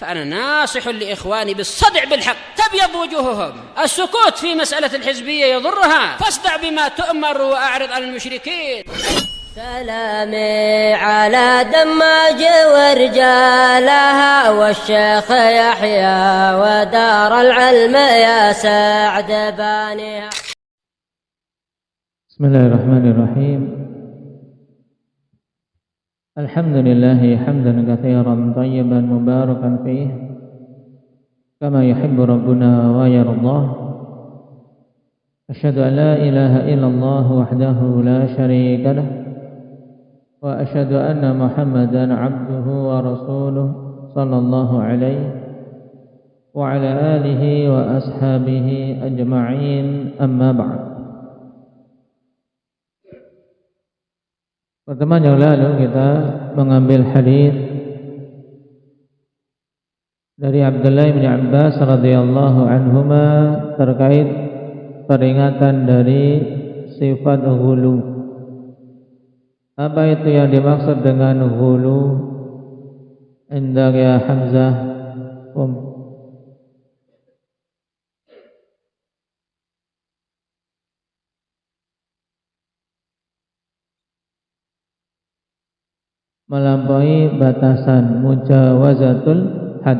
فأنا ناصح لإخواني بالصدع بالحق تبيض وجوههم. السكوت في مسألة الحزبية يضرها، فاصدع بما تؤمر وأعرض عن المشركين. سلامي على دماج ورجالها والشيخ يحيى ودار العلم يا سعد بانيها. بسم الله الرحمن الرحيم. الحمد لله حمدا كثيرا طيبا مباركا فيه كما يحب ربنا ويرضاه. أشهد أن لا إله إلا الله وحده لا شريك له وأشهد أن محمدا عبده ورسوله صلى الله عليه وعلى آله وأصحابه أجمعين. أما بعد. Pertemuan yang lalu kita mengambil hadis dari Abdullah bin Abbas radhiyallahu anhuma terkait peringatan dari sifat ghulu. Apa itu yang dimaksud dengan ghulu? Indak ya Hamzah. Melampaui batasan, mujawazatul had.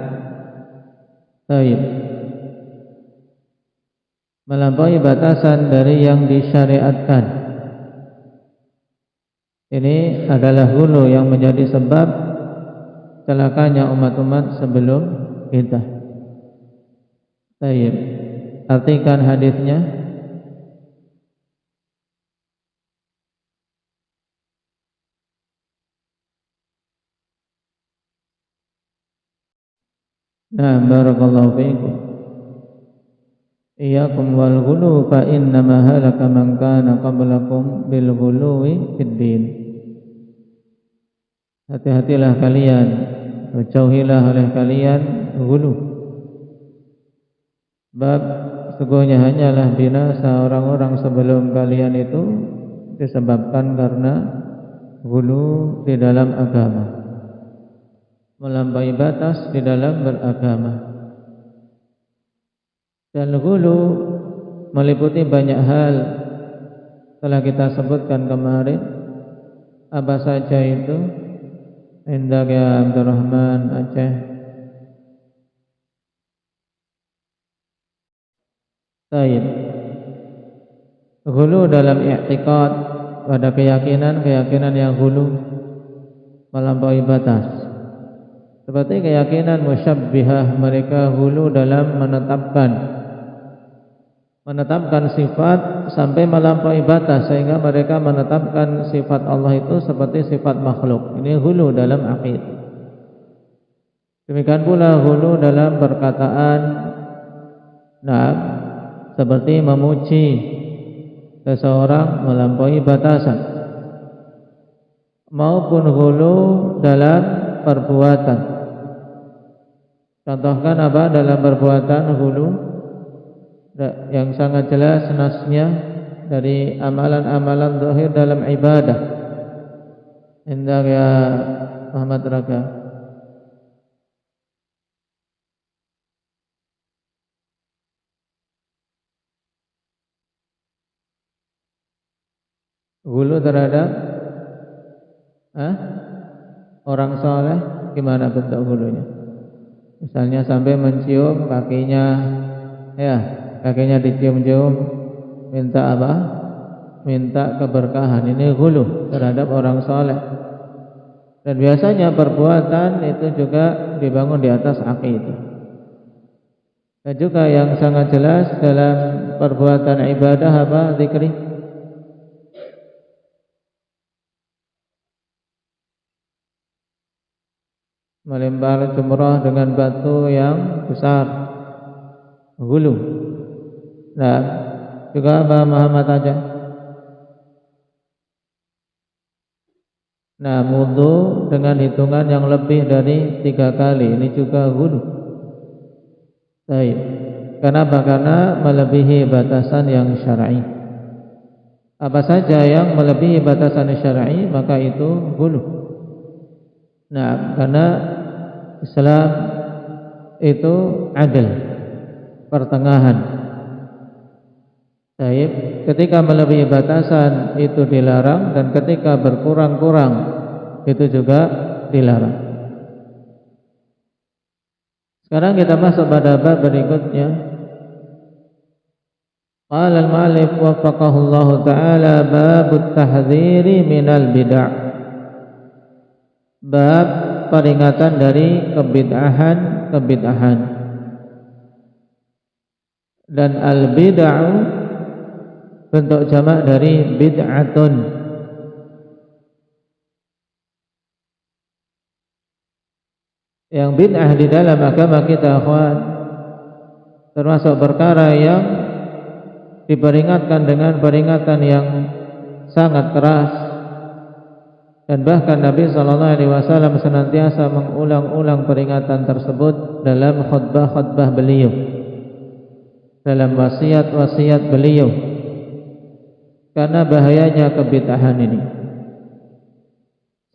Baik. Melampaui batasan dari yang disyariatkan. Ini adalah ghulu yang menjadi sebab celakanya umat-umat sebelum kita. Baik. Artikan hadisnya. Nah, barakallahu fiikum. Iyyakum wal ghulu fa innama halaka man kana qablakum bil ghuluwi fid din. Hati-hatilah kalian, jauhilah oleh kalian ghulu. Sebab sesungguhnya hanyalah binasa orang-orang sebelum kalian itu disebabkan karena ghulu di dalam agama. Melampaui batas di dalam beragama. Dan ghulu meliputi banyak hal. Telah kita sebutkan kemarin. Apa saja itu? Indak ya Abdurrahman Aceh. Baik. Ghulu dalam i'tiqad, pada keyakinan yang ghulu melampaui batas. Seperti keyakinan musyabbihah, mereka ghulu dalam menetapkan sifat sampai melampaui batas sehingga mereka menetapkan sifat Allah itu seperti sifat makhluk. Ini ghulu dalam aqidah. Demikian pula ghulu dalam perkataan, seperti memuji seseorang melampaui batasan, maupun ghulu dalam perbuatan. Contohkan apa dalam perbuatan ghulu yang sangat jelas nasnya dari amalan-amalan zahir dalam ibadah. Indah ya Muhammad Raka. Ghulu terhadap orang saleh, gimana bentuk ghulunya? Misalnya sampai mencium kakinya, kakinya dicium-cium, minta apa? Minta keberkahan. Ini ghulu terhadap orang saleh. Dan biasanya perbuatan itu juga dibangun di atas aqidah. Dan juga yang sangat jelas dalam perbuatan ibadah apa? Zikri. Melempar jumrah dengan batu yang besar, ghulu. Nah, juga apa Muhammad aja. Nah, wudu dengan hitungan yang lebih dari 3 kali, ini juga ghulu. Baik. Kenapa? Karena melebihi batasan yang syar'i. Apa saja yang melebihi batasan syar'i maka itu ghulu. Nah, karena Islam itu adil, pertengahan. Baik, ketika melebihi batasan itu dilarang, dan ketika berkurang-kurang itu juga dilarang. Sekarang kita masuk pada bab berikutnya. Qala al-mu'allif waffaqahu Allah taala, babut tahdhiri minal bid'ah. Bab peringatan dari kebid'ahan. Dan al-bid'ah bentuk jamak dari bid'atun. Yang bid'ah di dalam agama kita, akhwan, termasuk perkara yang diperingatkan dengan peringatan yang sangat keras, dan bahkan Nabi SAW senantiasa mengulang-ulang peringatan tersebut dalam khutbah-khutbah beliau, dalam wasiat-wasiat beliau, karena bahayanya kebid'ahan ini.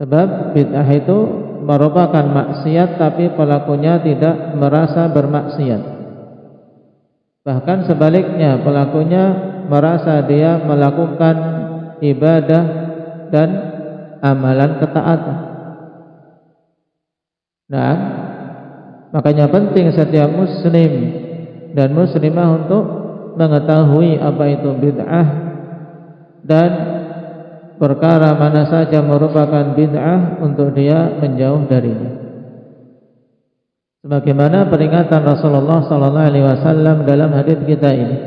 Sebab bid'ah itu merupakan maksiat, tapi pelakunya tidak merasa bermaksiat. Bahkan sebaliknya, pelakunya merasa dia melakukan ibadah dan amalan ketaatan. Nah, makanya penting setiap muslim dan muslimah untuk mengetahui apa itu bid'ah dan perkara mana saja merupakan bid'ah untuk dia menjauh darinya. Sebagaimana peringatan Rasulullah SAW dalam hadis kita ini.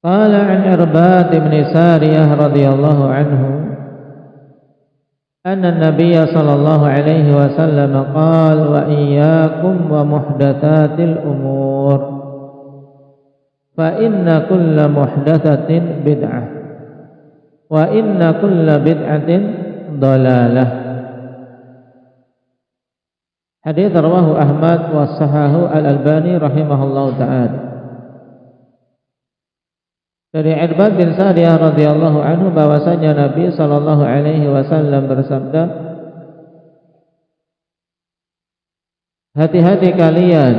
Qala an Irbad bin Sariyah radhiyallahu anhu, anna an-nabiy sallallahu alaihi wasallam qala wa iyyakum wa muhdatsatil umur, fa inna kulla muhdatsatin bid'ah wa inna kulla bid'atin dhalalah. Hadits rawahu Ahmad wa sahahu Al-Albani rahimahullahu ta'ala. Dari Irbad bin Sariyah radhiyallahu anhu bahwasanya Nabi sallallahu alaihi wasallam bersabda, hati-hati kalian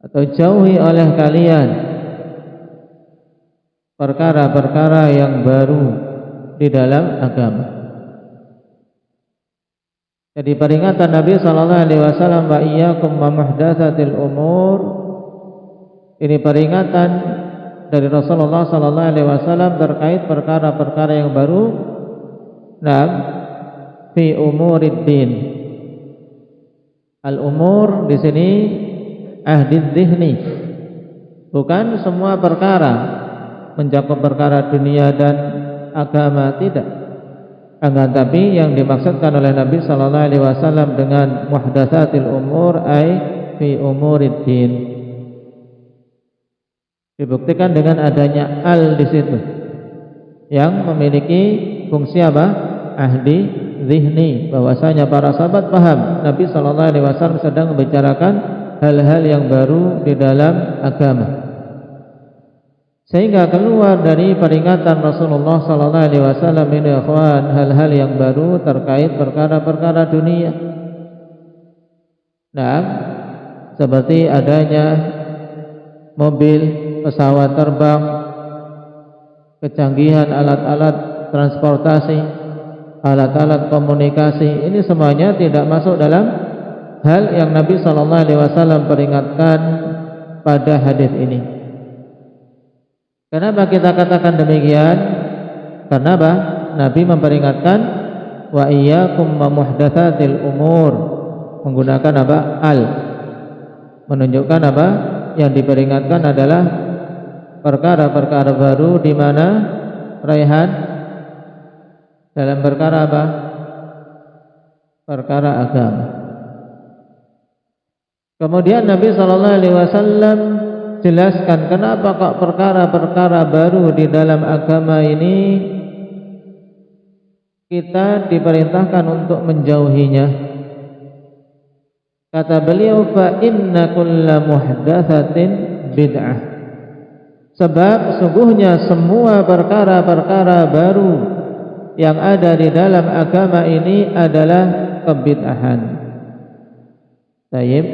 atau jauhi oleh kalian perkara-perkara yang baru di dalam agama. Jadi peringatan Nabi sallallahu alaihi wasallam, wa iyyakum wa muhdatsatil umur, ini peringatan dari Rasulullah sallallahu alaihi wasallam terkait perkara-perkara yang baru. Nah, fi umuriddin. Al-umur di sini ahdid dzihni. Bukan semua perkara mencakup perkara dunia dan agama, tidak. Akan tapi yang dimaksudkan oleh Nabi sallallahu alaihi wasallam dengan muhdatsatil umur ay fi umuriddin. Dibuktikan dengan adanya al di situ yang memiliki fungsi apa? Ahdi zihni, bahwasanya para sahabat paham Nabi sallallahu alaihi wasallam sedang membicarakan hal-hal yang baru di dalam agama. Sehingga keluar dari peringatan Rasulullah sallallahu alaihi wasallam ini, ikhwan, hal-hal yang baru terkait perkara-perkara dunia. Nah, seperti adanya mobil, pesawat terbang, kecanggihan alat-alat transportasi, alat-alat komunikasi, ini semuanya tidak masuk dalam hal yang Nabi sallallahu alaihi wasallam peringatkan pada hadis ini. Kenapa kita katakan demikian? Karena apa? Nabi memperingatkan wa iyyakum wa muhdatsatil umur, menggunakan apa? Al, menunjukkan apa? Yang diperingatkan adalah perkara-perkara baru, di mana Raihan dalam perkara apa? Perkara agama. Kemudian Nabi sallallahu alaihi wasallam jelaskan kenapa kok perkara-perkara baru di dalam agama ini kita diperintahkan untuk menjauhinya. Kata beliau, fa inna kulla muhdatsatin bid'ah. Sebab sungguhnya semua perkara-perkara baru yang ada di dalam agama ini adalah kebid'ahan. Baik.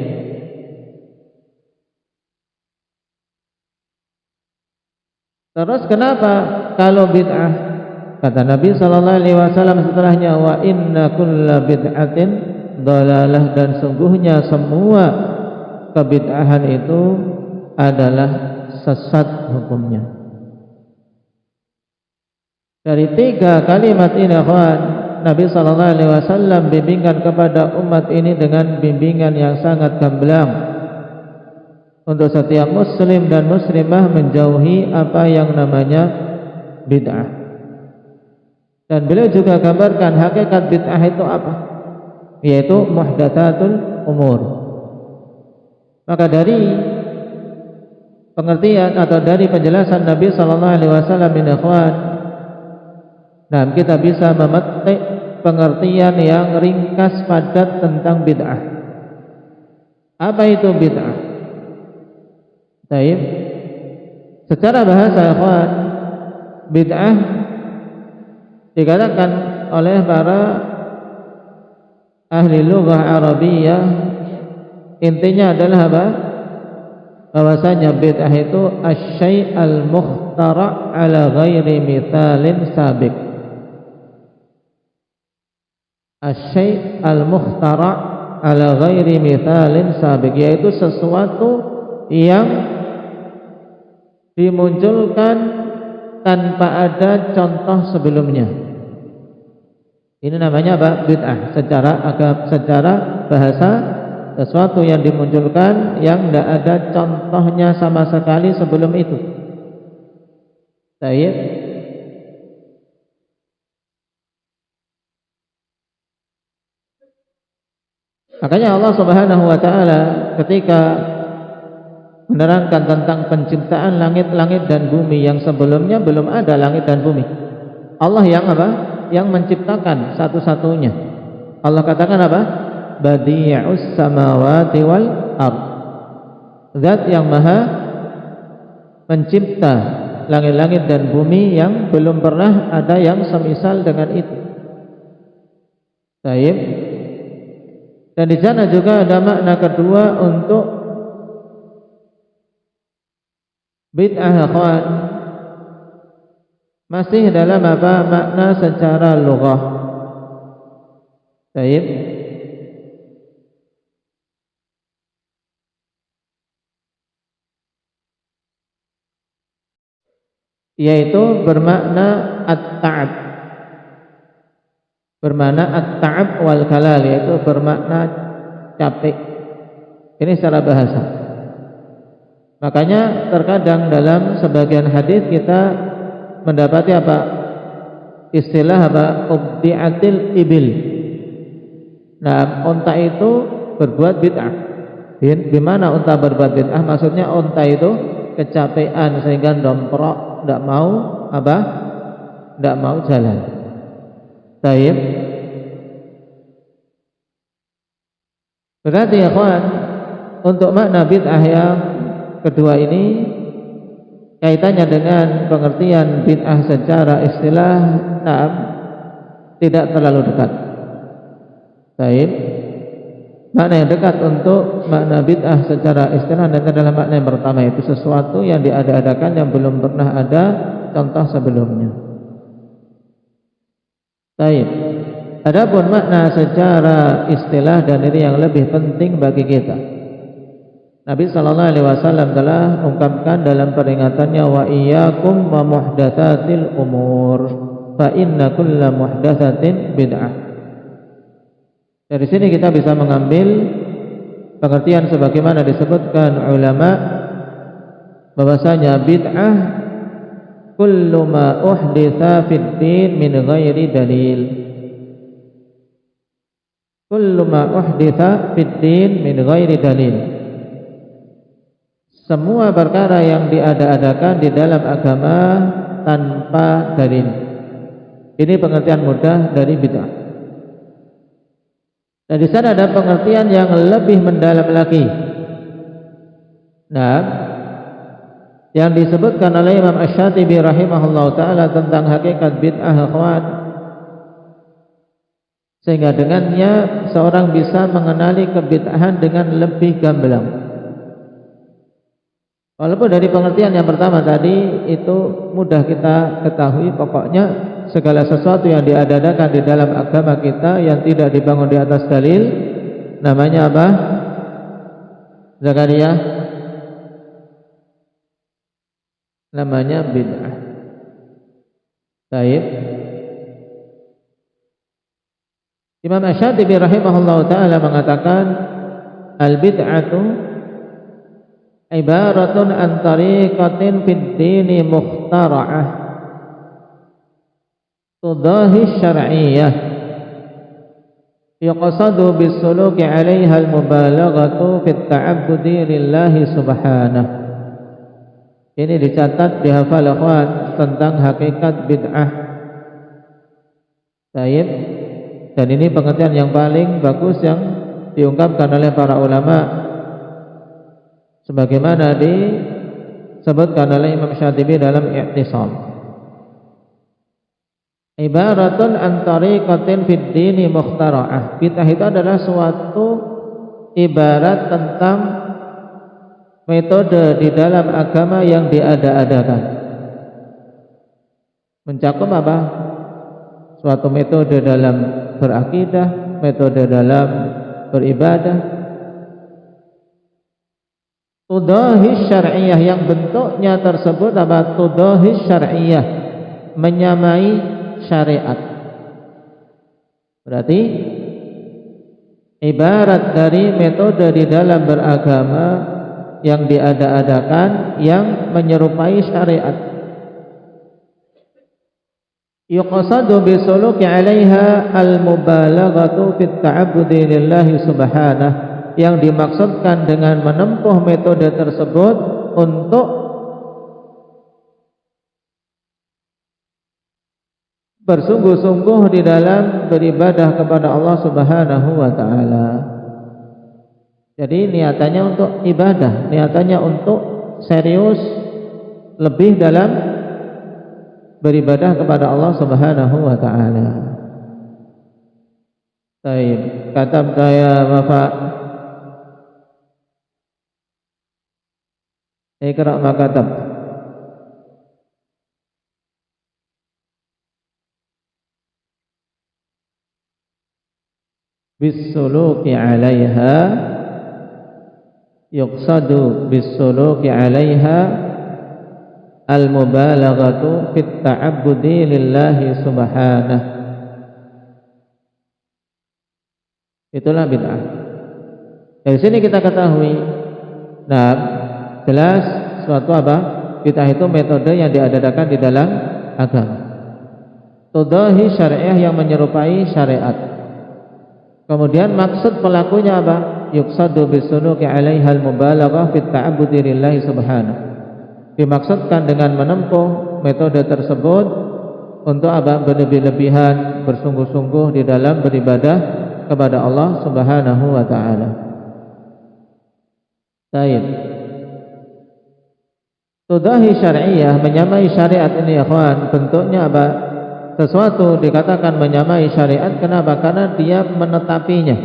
Terus kenapa kalau bid'ah? Kata Nabi sallallahu alaihi wasallam setelahnya, wa inna kulla bid'atin dhalalah, dan sungguhnya semua kebid'ahan itu adalah sesat hukumnya. Dari 3 kalimat ini, ikhwan, Nabi sallallahu alaihi wasallam bimbingkan kepada umat ini dengan bimbingan yang sangat gamblang untuk setiap muslim dan muslimah menjauhi apa yang namanya bid'ah. Dan beliau juga gambarkan hakikat bid'ah itu apa, yaitu muhdatsatul umur. Maka dari pengertian atau dari penjelasan Nabi sallallahu alaihi wasallam ini, ikhwan, nah kita bisa memetik pengertian yang ringkas padat tentang bid'ah. Apa itu bid'ah? Baik. Secara bahasa, ikhwan, bid'ah dikatakan oleh para ahli lughah Arabiyah, intinya adalah apa? Bahwasanya bid'ah itu asy-syai' al-mukhtara' ala ghairi mithalin sabiq. Asy-syai' al-mukhtara' ala ghairi mithalin sabiq, yaitu sesuatu yang dimunculkan tanpa ada contoh sebelumnya. Ini namanya apa? Bid'ah. Secara bahasa, sesuatu yang dimunculkan yang tidak ada contohnya sama sekali sebelum itu. Baik. Makanya Allah Subhanahu wa taala ketika menerangkan tentang penciptaan langit-langit dan bumi yang sebelumnya belum ada langit dan bumi, Allah yang apa? Yang menciptakan satu-satunya. Allah katakan apa? Badi'us samawati wal ardh. Zat yang maha mencipta langit-langit dan bumi yang belum pernah ada yang semisal dengan itu. Baik. Dan di sana juga ada makna kedua untuk bid'ah, ikhwan, masih dalam apa? Makna secara lughah. Baik. Yaitu bermakna at-ta'ab. Bermakna at-ta'ab wal kalal, yaitu bermakna capek. Ini secara bahasa. Makanya terkadang dalam sebagian hadis kita mendapati apa? Istilah apa? Ubdi'atil ibil. Nah, unta itu berbuat bid'ah. Di mana unta berbuat bid'ah? Maksudnya unta itu kecapean sehingga domprok, tidak mau apa? Tidak mau jalan. Baik. Berarti ya kawan, untuk makna bid'ah yang kedua ini kaitannya dengan pengertian bid'ah secara istilah, nah, tidak terlalu dekat. Baik. Makna yang dekat untuk makna bid'ah secara istilah adalah makna yang pertama, yaitu sesuatu yang diada-adakan yang belum pernah ada contoh sebelumnya. Baik. Adapun makna secara istilah, dan ini yang lebih penting bagi kita, Nabi sallallahu alaihi wasallam telah ungkapkan dalam peringatannya, wa iyyakum wa muhdatsatil umur fa inna kulla muhdatsatin bid'ah. Dari sini kita bisa mengambil pengertian sebagaimana disebutkan ulama, bahwasanya bid'ah kullu ma uhditsa fid din min ghairi dalil. Kullu ma uhditsa fid din min ghairi dalil. Semua perkara yang diada-adakan di dalam agama tanpa dalil. Ini pengertian mudah dari bid'ah. Dan di sana ada pengertian yang lebih mendalam lagi. Nah, yang disebutkan oleh Imam Asy-Syatibi rahimahullah taala tentang hakikat bid'ah, ikhwan, sehingga dengannya seorang bisa mengenali kebid'ahan dengan lebih gamblang. Walaupun dari pengertian yang pertama tadi itu mudah kita ketahui, pokoknya segala sesuatu yang diadakan di dalam agama kita yang tidak dibangun di atas dalil, namanya apa? Zakaria? Namanya bid'ah. Baik. Imam Asy-Syatibi rahimahullahu taala mengatakan al-bid'atu ibaratun an tariqatin fid dini mukhtara'ah tudahi syar'iyyah yuqsadu bis-suluki 'alaiha al-mubalaghatu fit ta'abbudi lillahi subhanahu. Ini dicatat, dihafal ikhwan, tentang hakikat bid'ah. Baik. Dan ini pengertian yang paling bagus yang diungkapkan oleh para ulama, sebagaimana disebutkan oleh Imam Syatibi dalam I'tisam. Ibaratun an tariqatin fid dini mukhtara'ah. Bid'ah itu adalah suatu ibarat tentang metode di dalam agama yang diada-adakan. Mencakup apa? Suatu metode dalam berakidah, metode dalam beribadah. Tudahi syar'iyah, yang bentuknya tersebut apa? Tudahi syar'iyah, menyamai syariat. Berarti ibarat dari metode di dalam beragama yang diada-adakan yang menyerupai syariat. Yuqsadu bisuluki 'alaiha al-mubalaghatu fit ta'abbudi lillahi subhanahu, yang dimaksudkan dengan menempuh metode tersebut untuk bersungguh-sungguh di dalam beribadah kepada Allah Subhanahu wa taala. Jadi niatannya untuk ibadah, niatannya untuk serius lebih dalam beribadah kepada Allah Subhanahu wa taala. Baik, katab saya Bapak. Iqra' ma katab. Bis-suluki 'alaiha, yuqsadu bis-suluki 'alaiha al-mubalaghatu fit ta'abbudi lillahi subhanahu. Itulah bid'ah. Dari sini kita ketahui, nah, jelas suatu apa? Bid'ah itu metode yang diadakan di dalam agama. Tudahi syariah, yang menyerupai syariat. Kemudian maksud pelakunya apa? Yuqsadu bis-suluki 'alaiha al-mubalaghah fit ta'abbudi lillahi subhanahu. Dimaksudkan dengan menempuh metode tersebut untuk apa? Berlebih-lebihan, bersungguh-sungguh di dalam beribadah kepada Allah Subhanahu wa taala. Baik. Tudahi syar'iyah, menyamai syariat ini ikhwan, bentuknya apa? Sesuatu dikatakan menyamai syariat, kenapa? Karena dia menetapinya,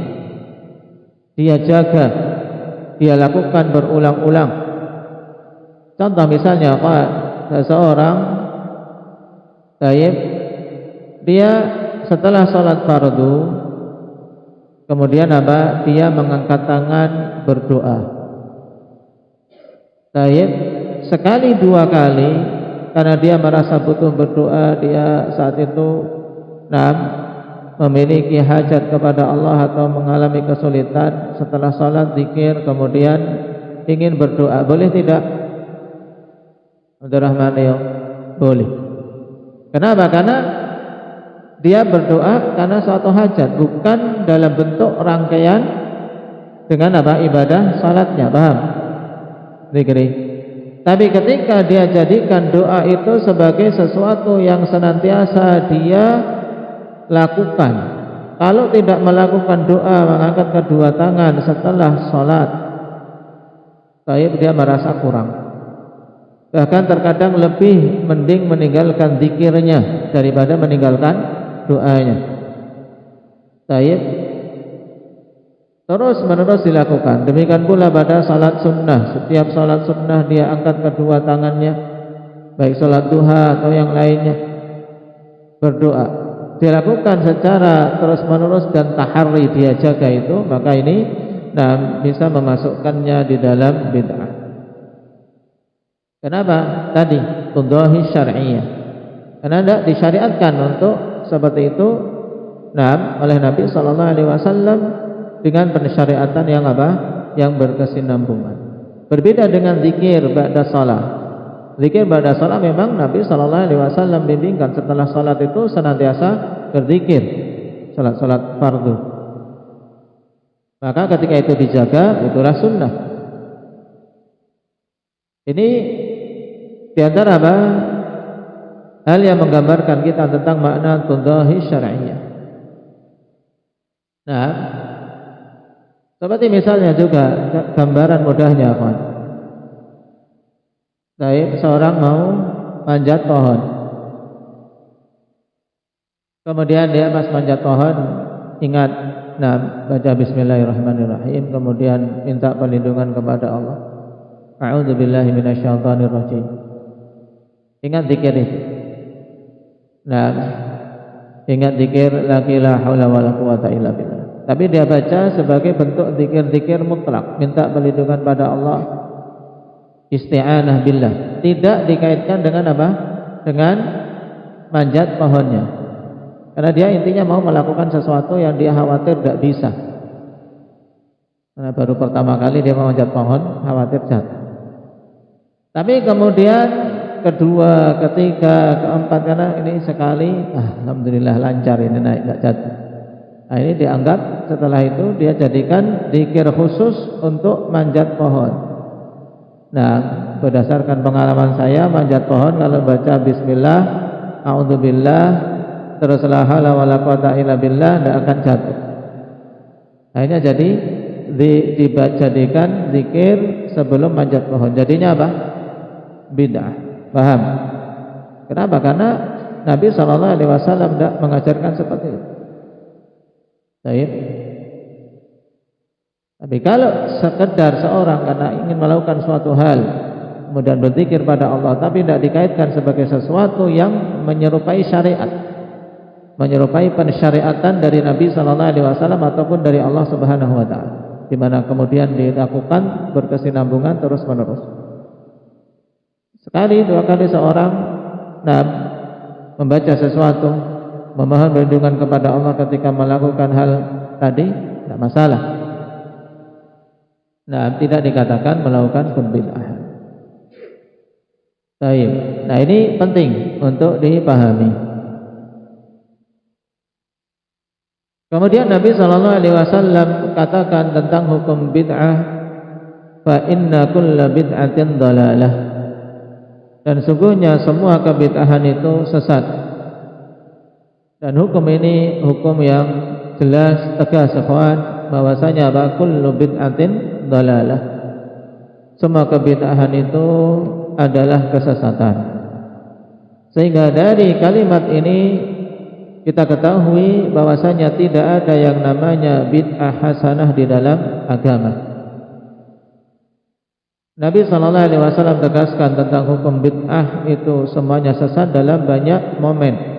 dia jaga, dia lakukan berulang-ulang. Contoh misalnya, seseorang dia setelah sholat fardu, kemudian apa? Dia mengangkat tangan berdoa. Sekali dua kali, karena dia merasa butuh berdoa, dia saat itu memiliki hajat kepada Allah atau mengalami kesulitan, setelah sholat zikir, kemudian ingin berdoa, boleh tidak? Abdurrahman, boleh. Kenapa? Karena dia berdoa karena suatu hajat, bukan dalam bentuk rangkaian dengan apa? Ibadah salatnya, paham? Zikri. Tapi ketika dia jadikan doa itu sebagai sesuatu yang senantiasa dia lakukan, kalau tidak melakukan doa, mengangkat kedua tangan setelah sholat, dia merasa kurang. Bahkan terkadang lebih mending meninggalkan zikirnya daripada meninggalkan doanya. Taib. Terus menerus dilakukan. Demikian pula pada salat sunnah. Setiap salat sunnah dia angkat kedua tangannya, baik salat duha atau yang lainnya, berdoa. Dilakukan secara terus menerus dan taharri, dia jaga itu, maka ini bisa memasukkannya di dalam bid'ah. Kenapa? Tadi tudhahi syar'iyyah. Karena tidak disyariatkan untuk seperti itu oleh Nabi sallallahu alaihi wasallam dengan pensyariatan yang apa? Yang berkesinambungan. Berbeda dengan zikir ba'da shalah. Zikir ba'da shalah memang Nabi sallallahu alaihi wasallam bimbingkan setelah salat itu senantiasa berzikir. Salat fardu. Maka ketika itu dijaga, itulah sunnah. Ini di antara apa? Hal yang menggambarkan kita tentang makna tudhahi syar'iyyah. Nah, seperti misalnya juga gambaran mudahnya, kawan. Baik, seorang mau manjat pohon. Kemudian dia pas manjat pohon ingat baca bismillahirrahmanirrahim, kemudian minta perlindungan kepada Allah. A'udzubillahi minasyaitonirrajim. Ingat zikir itu. Ingat zikir la ilaha haula wala quwata illa billah. Tapi dia baca sebagai bentuk zikir-zikir mutlak, minta perlindungan pada Allah, isti'anah billah. Tidak dikaitkan dengan apa? Dengan manjat pohonnya. Karena dia intinya mau melakukan sesuatu yang dia khawatir tidak bisa. Karena baru pertama kali dia mau manjat pohon, khawatir jatuh. Tapi kemudian kedua, ketiga, keempat, karena ini sekali, alhamdulillah lancar ini naik, tidak jatuh. Nah, ini dianggap setelah itu dia jadikan zikir khusus untuk manjat pohon. Nah, berdasarkan pengalaman saya manjat pohon kalau baca bismillah, a'udzubillah, terus la haula wala quwata illa billah, tidak akan jatuh. Akhirnya jadi dijadikan zikir sebelum manjat pohon. Jadinya apa? Bid'ah. Paham? Kenapa? Karena Nabi sallallahu alaihi wasallam tidak mengajarkan seperti itu. Baik. Tapi kalau sekedar seorang karena ingin melakukan suatu hal kemudian berzikir pada Allah tapi tidak dikaitkan sebagai sesuatu yang menyerupai syariat, menyerupai pensyariatan dari Nabi sallallahu alaihi wasallam ataupun dari Allah Subhanahu wa taala, di mana kemudian dilakukan berkesinambungan terus-menerus. Sekali, dua kali seorang membaca sesuatu, memohon perlindungan kepada Allah ketika melakukan hal tadi, tidak masalah. Tidak dikatakan melakukan bid'ah. Baik. Nah, ini penting untuk dipahami. Kemudian Nabi sallallahu alaihi wasallam katakan tentang hukum bid'ah, fa inna kulla bid'atin dhalalah. Dan sungguhnya semua kebid'ahan itu sesat. Dan hukum ini hukum yang jelas, tegas, ikhwan, bahwasanya kullu bid'atin dhalalah. Semua kebid'ahan itu adalah kesesatan. Sehingga dari kalimat ini kita ketahui bahwasanya tidak ada yang namanya bid'ah hasanah di dalam agama. Nabi sallallahu alaihi wasallam tegaskan tentang hukum bid'ah itu semuanya sesat dalam banyak momen.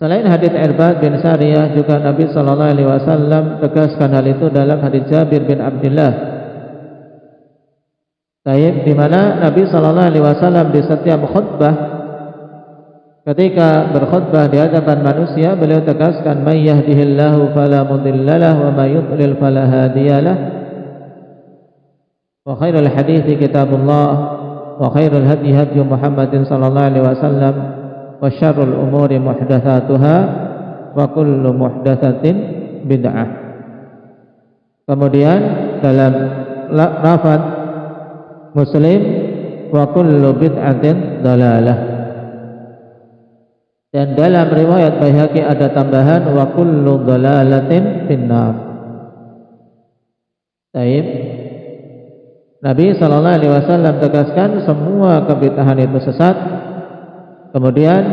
Selain hadis Irbad bin Sariyah, juga Nabi sallallahu alaihi wasallam tegaskan hal itu dalam hadis Jabir bin Abdullah. Di mana Nabi sallallahu alaihi wasallam di setiap khutbah, ketika berkhutbah di hadapan manusia, beliau tegaskan, "May yahdihillahu fala mudhillalah wa may yudlil fala hadiyalah. Wa khairul hadithi kitabullah wa khairul hadi hadi Muhammadin sallallahu alaihi wasallam wa syarrul umuri muhdatsatuha wa kullu muhdatsatin bid'ah." Kemudian dalam lafaz Muslim, wa kullu bid'atin dhalalah. Dan dalam riwayat Baihaqi ada tambahan wa kullu dhalalatin finnar. Baik. Nabi sallallahu alaihi wasallam tegaskan semua kebid'ahan itu sesat. Kemudian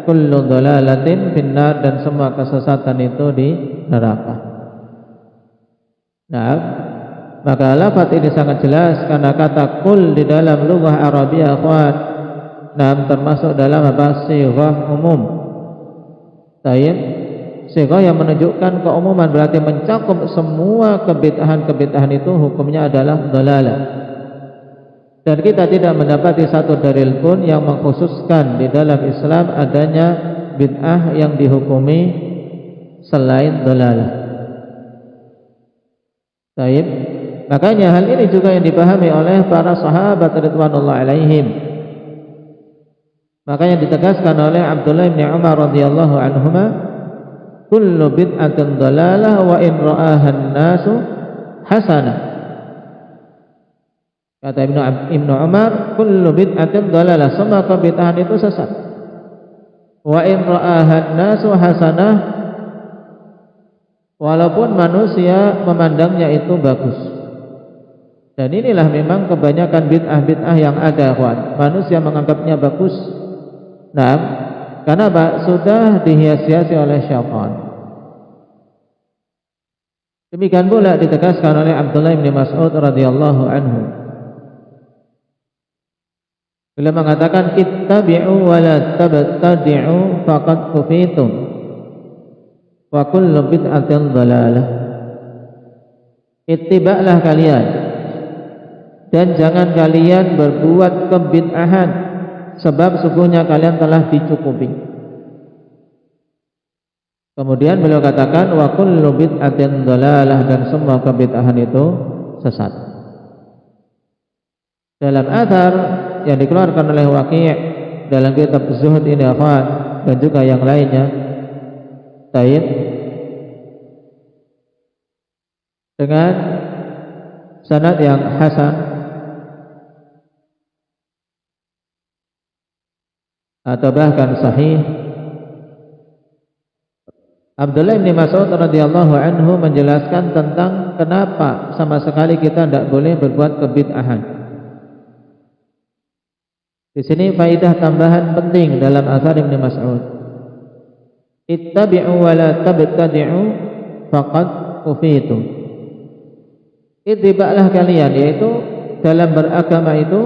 kullu dhalalatin finnar, dan semua kesesatan itu di neraka. Nah, maka lafaz ini sangat jelas karena kata kul di dalam lughah Arabiyah akhwan, nah termasuk dalam apa? Sighah umum. Tayyib, sighah yang menunjukkan keumuman, berarti mencakup semua kebid'ahan itu hukumnya adalah dhalalah. Dan kita tidak mendapati satu dalil pun yang mengkhususkan di dalam Islam adanya bid'ah yang dihukumi selain dhalalah. Taib. Makanya hal ini juga yang dipahami oleh para sahabat radhiyallahu alaihim. Makanya ditegaskan oleh Abdullah bin Umar radhiyallahu anhuma, kullu bid'atin dhalalah wa in ra'aha an-nasu hasanah. Kata Ibnu Umar, kullu bid'atin dhalalah, semua kebid'ahan itu sesat. Wa in ra'aha an-nasu hasanah, walaupun manusia memandangnya itu bagus. Dan inilah memang kebanyakan bid'ah-bid'ah yang ada, kawan. Manusia menganggapnya bagus. Nah, karena sudah dihias-hiasi oleh syaitan. Demikian pula ditegaskan oleh Abdullah bin Mas'ud radhiyallahu anhu. Beliau mengatakan, ittabi'u wa la tabtadi'u faqad kufitum wa kullu bid'atin dhalalah. Ittiba'lah kalian dan jangan kalian berbuat kebid'ahan, sebab sungguhnya kalian telah dicukupi. Kemudian beliau katakan wa kullu bid'atin dhalalah, dan semua kebid'ahan itu sesat. Dalam athar yang dikeluarkan oleh Waqi' dalam kitab Zuhud ini akhwan, dan juga yang lainnya, taib, dengan sanad yang hasan atau bahkan sahih, Abdullah bin Mas'ud radhiyallahu anhu menjelaskan tentang kenapa sama sekali kita tidak boleh berbuat kebid'ahan. Di sini faidah tambahan penting dalam athar Ibn Mas'ud. Ittabi'u wa la tabtadi'u faqad kufitum. Ittiba'lah kalian, yaitu dalam beragama itu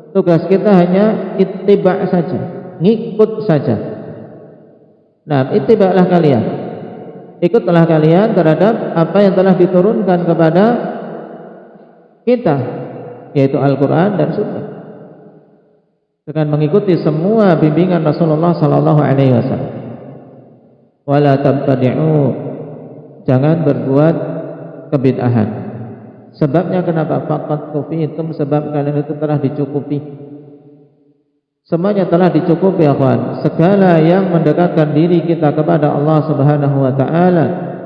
tugas kita hanya ittiba' saja, ngikut saja. Nah, ittiba'lah kalian, ikutlah kalian terhadap apa yang telah diturunkan kepada kita, yaitu Al-Quran dan Sunnah, dengan mengikuti semua bimbingan Rasulullah sallallahu alaihi wasallam. Wala tabtadi'u, jangan berbuat kebid'ahan. Sebabnya kenapa? Faqad kufitum, sebab kalian itu telah dicukupi. Semuanya telah dicukupi, ya kawan. Segala yang mendekatkan diri kita kepada Allah Subhanahu wa taala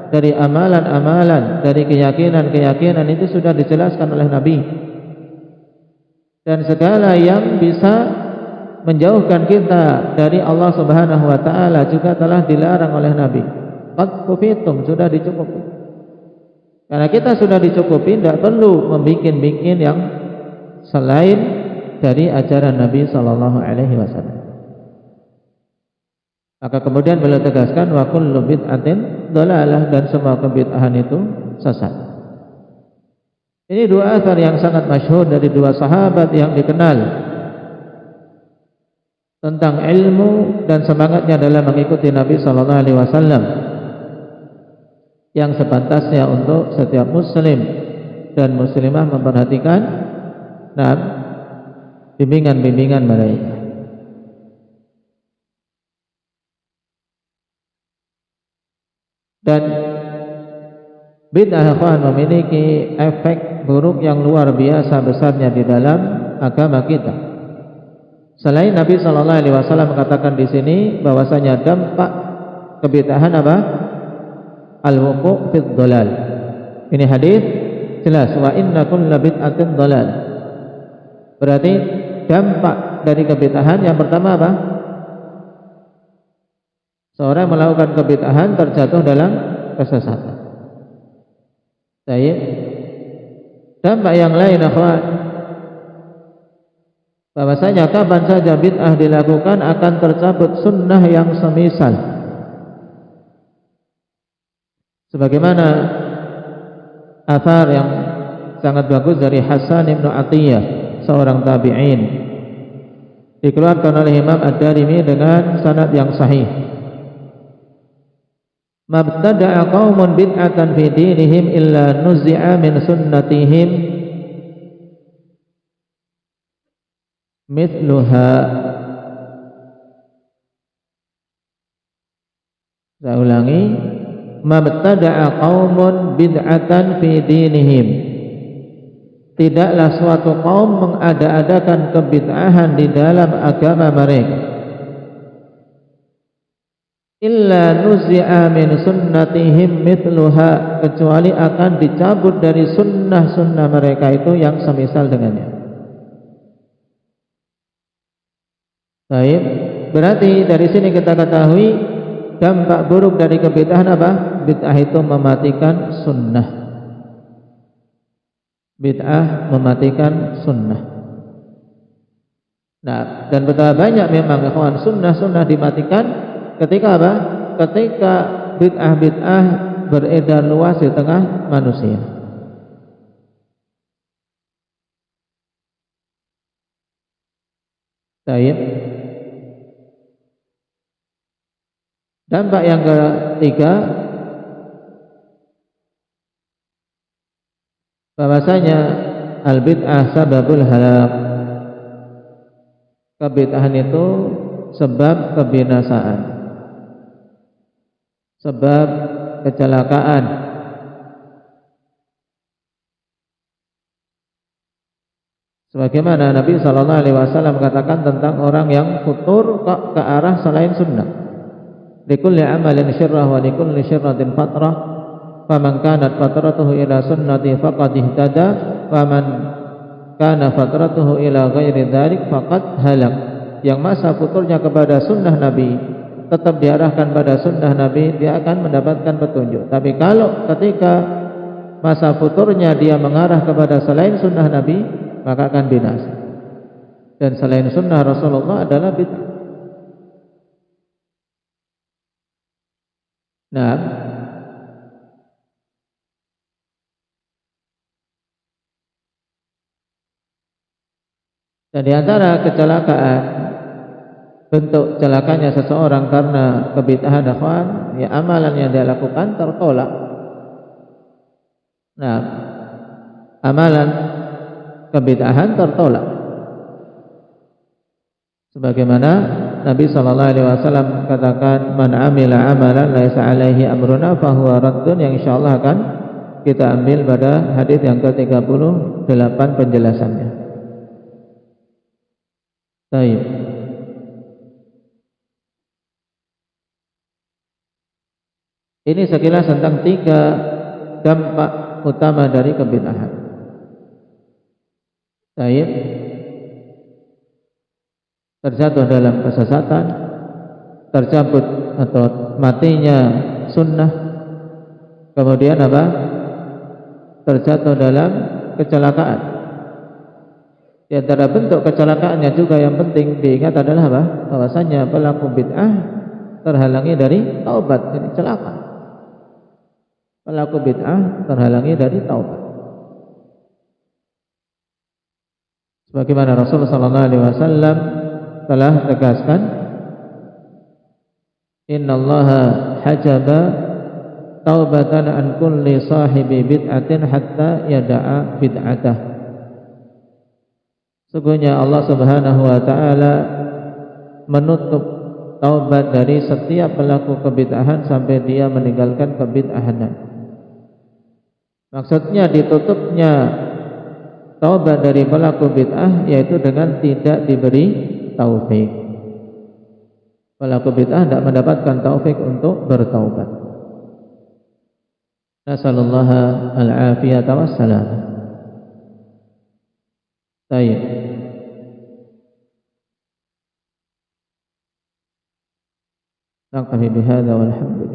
dari amalan-amalan, dari keyakinan-keyakinan itu sudah dijelaskan oleh Nabi. Dan segala yang bisa menjauhkan kita dari Allah Subhanahu wa taala juga telah dilarang oleh Nabi. Qad kufitum, sudah dicukupi. Karena kita sudah dicukupi, tidak perlu membikin-bikin yang selain dari ajaran Nabi sallallahu alaihi wasallam. Maka kemudian beliau tegaskan wa kullu bid'atin dhalalah, dan semua kebid'ahan itu sesat. Ini dua athar yang sangat masyhur dari dua sahabat yang dikenal tentang ilmu dan semangatnya dalam mengikuti Nabi sallallahu alaihi wasallam, yang sepantasnya untuk setiap muslim dan muslimah memperhatikan bimbingan-bimbingan mereka. Dan bid'ah memiliki efek buruk yang luar biasa besarnya di dalam agama kita. Selain Nabi sallallahu alaihi wasallam mengatakan di sini bahwasanya dampak kebid'ahan apa? Al-wuqu' fid dhalal. Ini hadis jelas, wa inna kulla bid'atin dhalal. Berarti dampak dari kebid'ahan yang pertama apa? Seorang melakukan kebid'ahan terjatuh dalam kesesatan. Baik. Dampak yang lain, akhwan, bahwasanya kapan saja bid'ah dilakukan akan tercabut sunnah yang semisal. Sebagaimana athar yang sangat bagus dari Hasan ibn Atiyah, seorang tabi'in, dikeluarkan oleh Imam Ad-Darimi dengan sanad yang sahih. Mabtada'a qaumun bid'atan fi dinihim illa nuzi'a min sunnatihim mithluha. Saya ulangi, mabtada'a qaumun bid'atan fi dinihim, tidaklah suatu kaum mengada-adakan kebid'ahan di dalam agama mereka, illa nuzi'a min sunnatihim mithluha, kecuali akan dicabut dari sunnah-sunnah mereka itu yang semisal dengannya. Baik, berarti dari sini kita ketahui dampak buruk dari kebid'ahan apa? Bid'ah itu mematikan sunnah. Bid'ah mematikan sunnah. Nah, dan betapa banyak memang ikhwan sunnah-sunnah dimatikan ketika apa? Ketika bid'ah-bid'ah beredar luas di tengah manusia. Baik. Dampak yang ketiga, bahwasanya al-bid'ah sababul halak. Kebid'ahan itu sebab kebinasaan, sebab kecelakaan. Sebagaimana Nabi SAW katakan tentang orang yang futur ke arah selain sunnah. Likulli amalin syirrah wa likulli syirratin fatrah, faman kanat fatratuhu ila sunnati faqad ihtada, faman kana fatratuhu ila ghairi dzalik faqad halak. Yang masa futurnya kepada sunnah Nabi tetap diarahkan pada sunnah Nabi, dia akan mendapatkan petunjuk. Tapi kalau ketika masa futurnya dia mengarah kepada selain sunnah Nabi, maka akan binasa. Dan selain sunnah Rasulullah adalah bid'ah. Nah, dan di antara kecelakaan, bentuk celakanya seseorang karena kebid'ahan ikhwan, ya amalan yang dia lakukan tertolak. Nah, amalan kebid'ahan tertolak. Sebagaimana Nabi SAW katakan, man amila amalan laisa alaihi amruna fahuwa raddun, yang insyaallah akan kita ambil pada hadis yang ke-38 penjelasannya. Baik. Ini sekilas tentang 3 dampak utama dari kebid'ahan. Baik. Terjatuh dalam kesesatan, tercabut atau matinya sunnah, kemudian apa? Terjatuh dalam kecelakaan. Di antara bentuk kecelakaannya juga yang penting diingat adalah apa? Bahwasanya pelaku bid'ah terhalangi dari taubat, jadi celaka. Pelaku bid'ah terhalangi dari taubat. Sebagaimana Rasulullah SAW telah tegaskan, innallaha hajaba taubatan an kulli sahibi bid'atin hatta yada'a bid'atah. Sesungguhnya Allah Subhanahu wa taala menutup taubat dari setiap pelaku kebid'ahan sampai dia meninggalkan kebid'ahannya. Maksudnya ditutupnya taubat dari pelaku bid'ah yaitu dengan tidak diberi taufik. Pelaku bid'ah tidak mendapatkan taufik untuk bertaubat. Nasallallahu al-afiyata wassalam. Baik. Naktafi bihadza walhamdulillah.